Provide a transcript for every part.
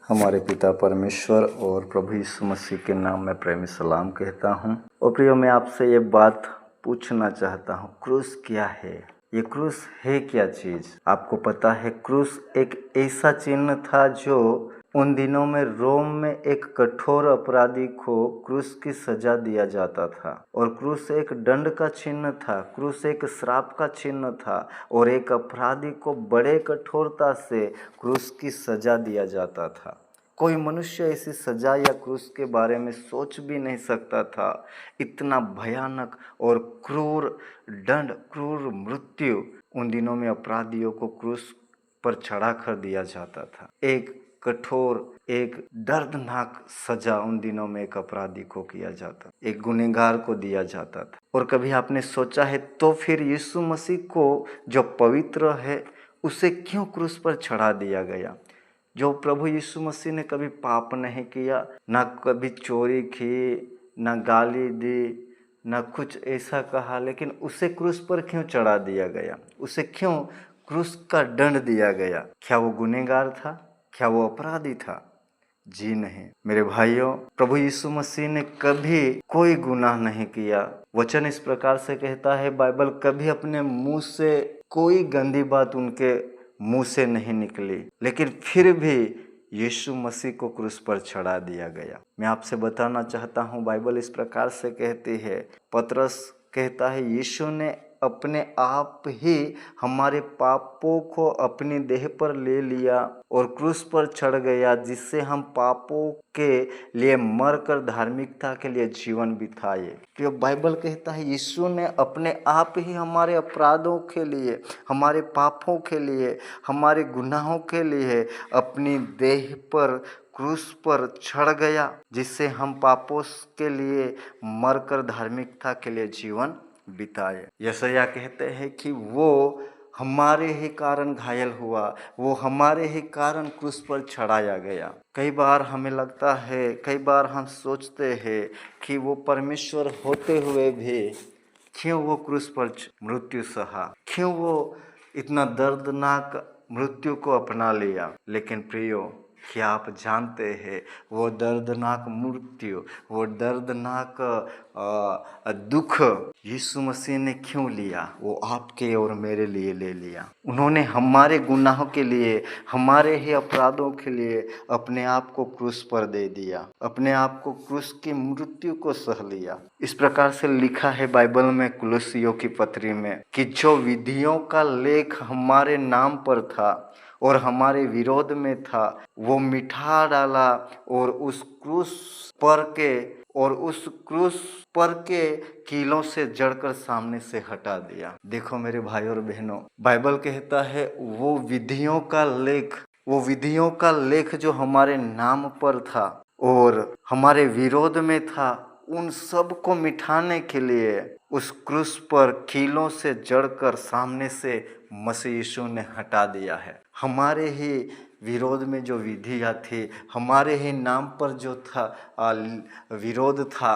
हमारे पिता परमेश्वर और प्रभु यीशु मसीह के नाम में प्रेमी सलाम कहता हूँ। और प्रियो, मैं आपसे ये बात पूछना चाहता हूँ, क्रूस क्या है? ये क्रूस है क्या चीज़? आपको पता है, क्रूस एक ऐसा चिन्ह था जो उन दिनों में रोम में एक कठोर अपराधी को क्रूस की सजा दिया जाता था। और क्रूस एक दंड का चिन्ह था, क्रूस एक श्राप का चिन्ह था और एक अपराधी को बड़े कठोरता से क्रूस की सजा दिया जाता था। कोई मनुष्य ऐसी सजा या क्रूस के बारे में सोच भी नहीं सकता था। इतना भयानक और क्रूर दंड, क्रूर मृत्यु उन दिनों में अपराधियों को क्रूस पर चढ़ा कर दिया जाता था। एक कठोर, एक दर्दनाक सजा उन दिनों में एक अपराधी को किया जाता, एक गुनहगार को दिया जाता था। और कभी आपने सोचा है तो फिर यीशु मसीह को जो पवित्र है उसे क्यों क्रूस पर चढ़ा दिया गया? जो प्रभु यीशु मसीह ने कभी पाप नहीं किया, ना कभी चोरी की, ना गाली दी, ना कुछ ऐसा कहा, लेकिन उसे क्रूस पर क्यों चढ़ा दिया गया? उसे क्यों क्रूस का दंड दिया गया? क्या वो गुनहगार था? क्या वो अपराधी था? जी नहीं मेरे भाइयों, प्रभु यीशु मसीह ने कभी कोई गुनाह नहीं किया। वचन इस प्रकार से कहता है, बाइबल, कभी अपने मुंह से कोई गंदी बात उनके मुंह से नहीं निकली, लेकिन फिर भी यीशु मसीह को क्रूस पर चढ़ा दिया गया। मैं आपसे बताना चाहता हूँ, बाइबल इस प्रकार से कहती है, पतरस कहता है, यीशु ने अपने आप ही हमारे पापों को अपनी देह पर ले लिया और क्रूस पर चढ़ गया, जिससे हम पापों के लिए मरकर धार्मिकता के लिए जीवन बिताए। तो बाइबल कहता है, यीशु ने अपने आप ही हमारे अपराधों के लिए, हमारे पापों के लिए, हमारे गुनाहों के लिए अपनी देह पर क्रूस पर चढ़ गया, जिससे हम पापों के लिए मरकर धार्मिकता के लिए जीवन बिताए। यशायाह कहते हैं कि वो हमारे ही कारण घायल हुआ, वो हमारे ही कारण क्रूस पर चढ़ाया गया। कई बार हमें लगता है, कई बार हम सोचते हैं कि वो परमेश्वर होते हुए भी क्यों वो क्रूस पर मृत्यु सहा, क्यों वो इतना दर्दनाक मृत्यु को अपना लिया। लेकिन प्रियो, क्या आप जानते हैं, वो दर्दनाक मृत्यु, वो दर्दनाक दुख यीशु मसीह ने क्यों लिया? वो आपके और मेरे लिए ले लिया। उन्होंने हमारे गुनाहों के लिए, हमारे ही अपराधों के लिए अपने आप को क्रूस पर दे दिया, अपने आप को क्रूस की मृत्यु को सह लिया। इस प्रकार से लिखा है बाइबल में, कुलुस्सियों की पत्री में, कि जो विधियों का लेख हमारे नाम पर था और हमारे विरोध में था, वो मिटा डाला और उस क्रूस पर के कीलों से जड़कर सामने से हटा दिया। देखो मेरे भाई और बहनों, बाइबल कहता है, वो विधियों का लेख जो हमारे नाम पर था और हमारे विरोध में था, उन सब को मिटाने के लिए उस क्रूस पर कीलों से जड़कर सामने से मसीह यीशु ने हटा दिया है। हमारे ही विरोध में जो विधियाँ थी, हमारे ही नाम पर जो था विरोध था,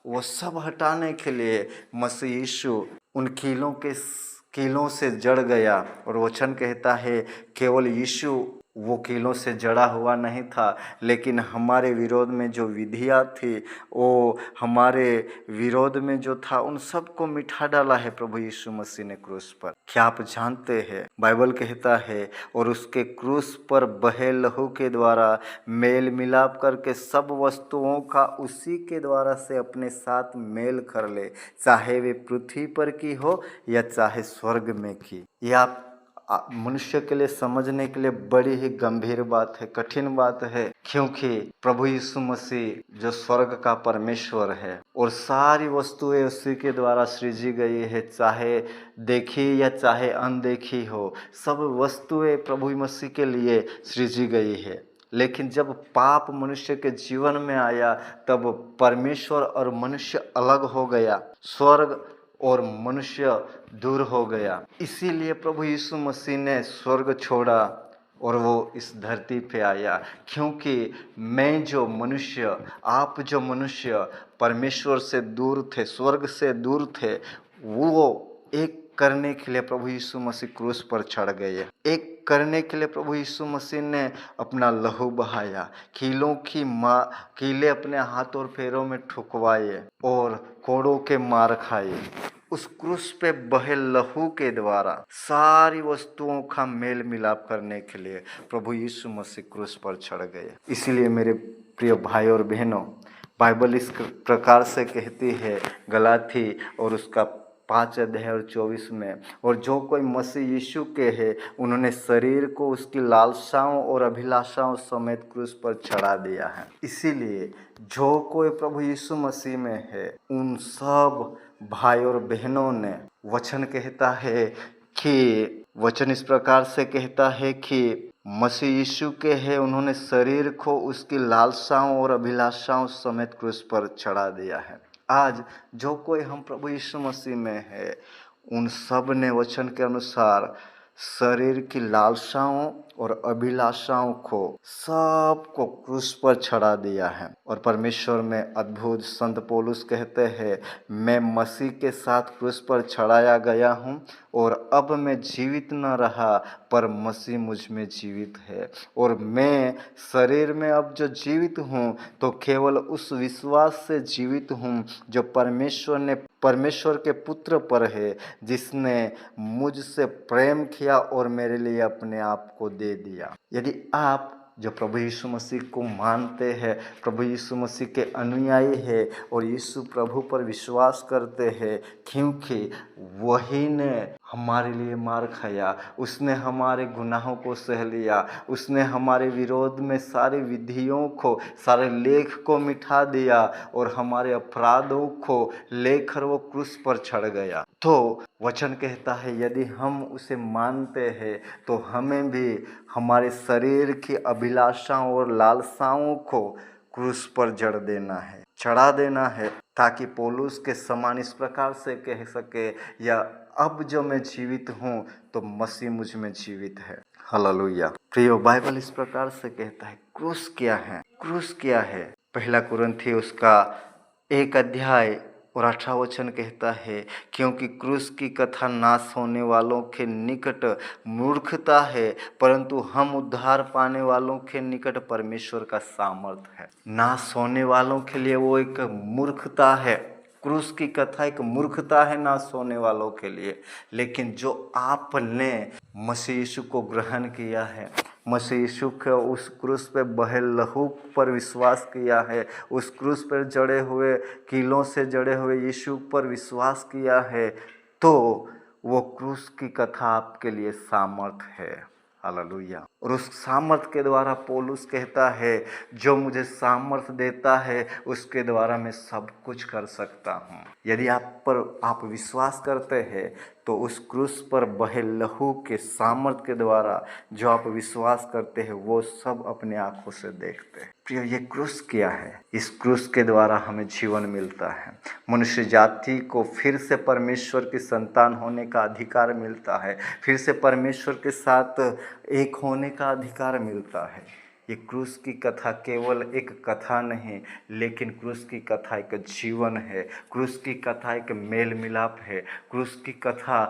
वो सब हटाने के लिए मसीह यीशु उन कीलों से जड़ गया। और वचन कहता है, केवल यीशु वो कीलों से जड़ा हुआ नहीं था, लेकिन हमारे विरोध में जो विधियाँ थी, वो हमारे विरोध में जो था, उन सब को मिटा डाला है प्रभु यीशु मसीह ने क्रूस पर। क्या आप जानते हैं, बाइबल कहता है, और उसके क्रूस पर बहे लहू के द्वारा मेल मिलाप करके सब वस्तुओं का उसी के द्वारा से अपने साथ मेल कर ले, चाहे वे पृथ्वी पर की हो या चाहे स्वर्ग में की। यह आप मनुष्य के लिए समझने के लिए बड़ी ही गंभीर बात है, कठिन बात है, क्योंकि प्रभु यीशु मसीह जो स्वर्ग का परमेश्वर है और सारी वस्तुएं उसी के द्वारा सृजी गई है, चाहे देखी या चाहे अनदेखी हो, सब वस्तुएं प्रभु मसीह के लिए सृजी गई है। लेकिन जब पाप मनुष्य के जीवन में आया, तब परमेश्वर और मनुष्य अलग हो गया, स्वर्ग और मनुष्य दूर हो गया। इसीलिए प्रभु यीशु मसीह ने स्वर्ग छोड़ा और वो इस धरती पे आया, क्योंकि मैं जो मनुष्य, आप जो मनुष्य परमेश्वर से दूर थे, स्वर्ग से दूर थे, वो एक करने के लिए प्रभु यीशु मसीह क्रूस पर चढ़ गए। एक करने के लिए प्रभु यीशु मसीह ने अपना लहू बहाया, कीले अपने हाथ और पैरों में ठुकवाए और कोड़ों के मार खाए। उस क्रूस पे बहे लहू के द्वारा सारी वस्तुओं का मेल मिलाप करने के लिए प्रभु यीशु मसीह क्रूस पर चढ़ गए। इसीलिए मेरे प्रिय भाई और बहनों, बाइबल इस प्रकार से कहती है गलाती और उसका 5 अध्याय और 24 में, और जो कोई मसीह यीशु के है उन्होंने शरीर को उसकी लालसाओं और अभिलाषाओं समेत क्रूस पर चढ़ा दिया है। इसीलिए जो कोई प्रभु यीशु मसीह में है उन सब भाई और बहनों ने वचन इस प्रकार से कहता है कि मसीह यीशु के है उन्होंने शरीर को उसकी लालसाओं और अभिलाषाओं समेत क्रूस पर चढ़ा दिया है। आज जो कोई हम प्रभु यीशु मसीह में है उन सब ने वचन के अनुसार शरीर की लालसाओं और अभिलाषाओं को सबको क्रूस पर चढ़ा दिया है। और परमेश्वर में अद्भुत संत पौलुस कहते हैं, मैं मसीह के साथ क्रूस पर चढ़ाया गया हूँ और अब मैं जीवित न रहा पर मसीह मुझ में जीवित है, और मैं शरीर में अब जो जीवित हूँ तो केवल उस विश्वास से जीवित हूँ जो परमेश्वर के पुत्र पर है, जिसने मुझसे प्रेम किया और मेरे लिए अपने आप को दे दिया। यदि आप जो प्रभु यीशु मसीह को मानते हैं, प्रभु यीशु मसीह के अनुयायी है और यीशु प्रभु पर विश्वास करते हैं, क्योंकि वही ने हमारे लिए मार खाया, उसने हमारे गुनाहों को सह लिया, उसने हमारे विरोध में सारी विधियों को, सारे लेख को मिटा दिया और हमारे अपराधों को लेकर वो क्रूस पर चढ़ गया। तो वचन कहता है यदि हम उसे मानते हैं तो हमें भी हमारे शरीर की अभिलाषाओं और लालसाओं को क्रूस पर चढ़ा देना है, ताकि पौलुस के समान इस प्रकार से कह सके, या अब जो मैं जीवित हूँ तो मसीह मुझ में जीवित है। हालेलुया। प्रियो, बाइबल इस प्रकार से कहता है क्रूस क्या है। क्रूस क्या है? 1 कुरिन्थी उसका 1 अध्याय और 18 वचन कहता है, क्योंकि क्रूस की कथा नाश होने वालों के निकट मूर्खता है, परंतु हम उद्धार पाने वालों के निकट परमेश्वर का सामर्थ है। नाश होने वालों के लिए वो एक मूर्खता है। क्रूस की कथा एक मूर्खता है नाश होने वालों के लिए, लेकिन जो आपने मसीह यीशु को ग्रहण किया है, मसीह यीशु के उस क्रूस पे बहे लहू पर विश्वास किया है, उस क्रूस पर जड़े हुए कीलों से जड़े हुए यीशु पर विश्वास किया है, तो वो क्रूस की कथा आपके लिए सामर्थ है। हालेलुया। और उस सामर्थ के द्वारा पौलुस कहता है, जो मुझे सामर्थ देता है उसके द्वारा मैं सब कुछ कर सकता हूँ। यदि आप विश्वास करते हैं तो उस क्रूस पर बहे लहू के सामर्थ के द्वारा जो आप विश्वास करते हैं वो सब अपने आंखों से देखते हैं। प्रिय, ये क्रूस क्या है? इस क्रूस के द्वारा हमें जीवन मिलता है। मनुष्य जाति को फिर से परमेश्वर की संतान होने का अधिकार मिलता है, फिर से परमेश्वर के साथ एक होने का अधिकार मिलता है। ये क्रूस की कथा केवल एक कथा नहीं, लेकिन क्रूस की कथा एक जीवन है। क्रूस की कथा एक मेल मिलाप है। क्रूस की कथा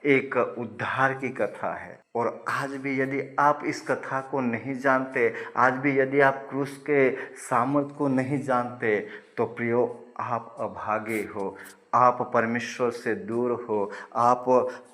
एक उद्धार की कथा है। और आज भी यदि आप इस कथा को नहीं जानते, आज भी यदि आप क्रूस के सामर्थ को नहीं जानते, तो प्रियो, आप अभागे हो, आप परमेश्वर से दूर हो, आप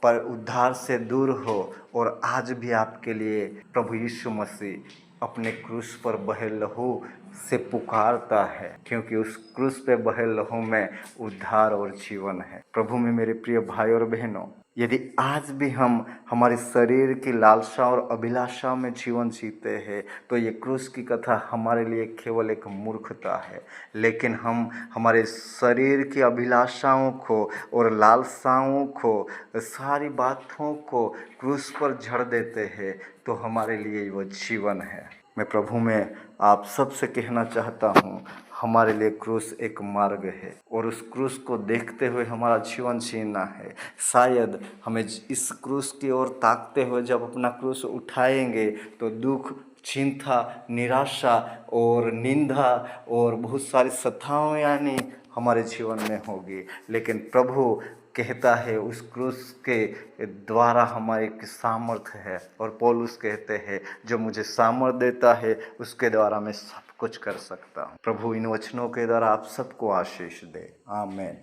पर उद्धार से दूर हो। और आज भी आपके लिए प्रभु यीशु मसीह अपने क्रूस पर बहे लहू से पुकारता है, क्योंकि उस क्रूस पे बहे लहू में उद्धार और जीवन है। प्रभु में मेरे प्रिय भाई और बहनों, यदि आज भी हम हमारे शरीर की लालसा और अभिलाषा में जीवन जीते हैं, तो ये क्रूस की कथा हमारे लिए केवल एक मूर्खता है। लेकिन हम हमारे शरीर की अभिलाषाओं को और लालसाओं को, सारी बातों को क्रूस पर झड़ देते हैं, तो हमारे लिए वो जीवन है। मैं प्रभु में आप सबसे कहना चाहता हूँ, हमारे लिए क्रूस एक मार्ग है और उस क्रूस को देखते हुए हमारा जीवन जीना है। शायद हमें इस क्रूस की ओर ताकते हुए जब अपना क्रूस उठाएंगे तो दुख, चिंता, निराशा और निंदा और बहुत सारी सताएं यानी हमारे जीवन में होगी। लेकिन प्रभु कहता है उस क्रूस के द्वारा हमारे एक सामर्थ्य है। और पौलुस कहते हैं जो मुझे सामर्थ्य देता है उसके द्वारा मैं सब कुछ कर सकता हूँ। प्रभु इन वचनों के द्वारा आप सबको आशीष दे। आमीन।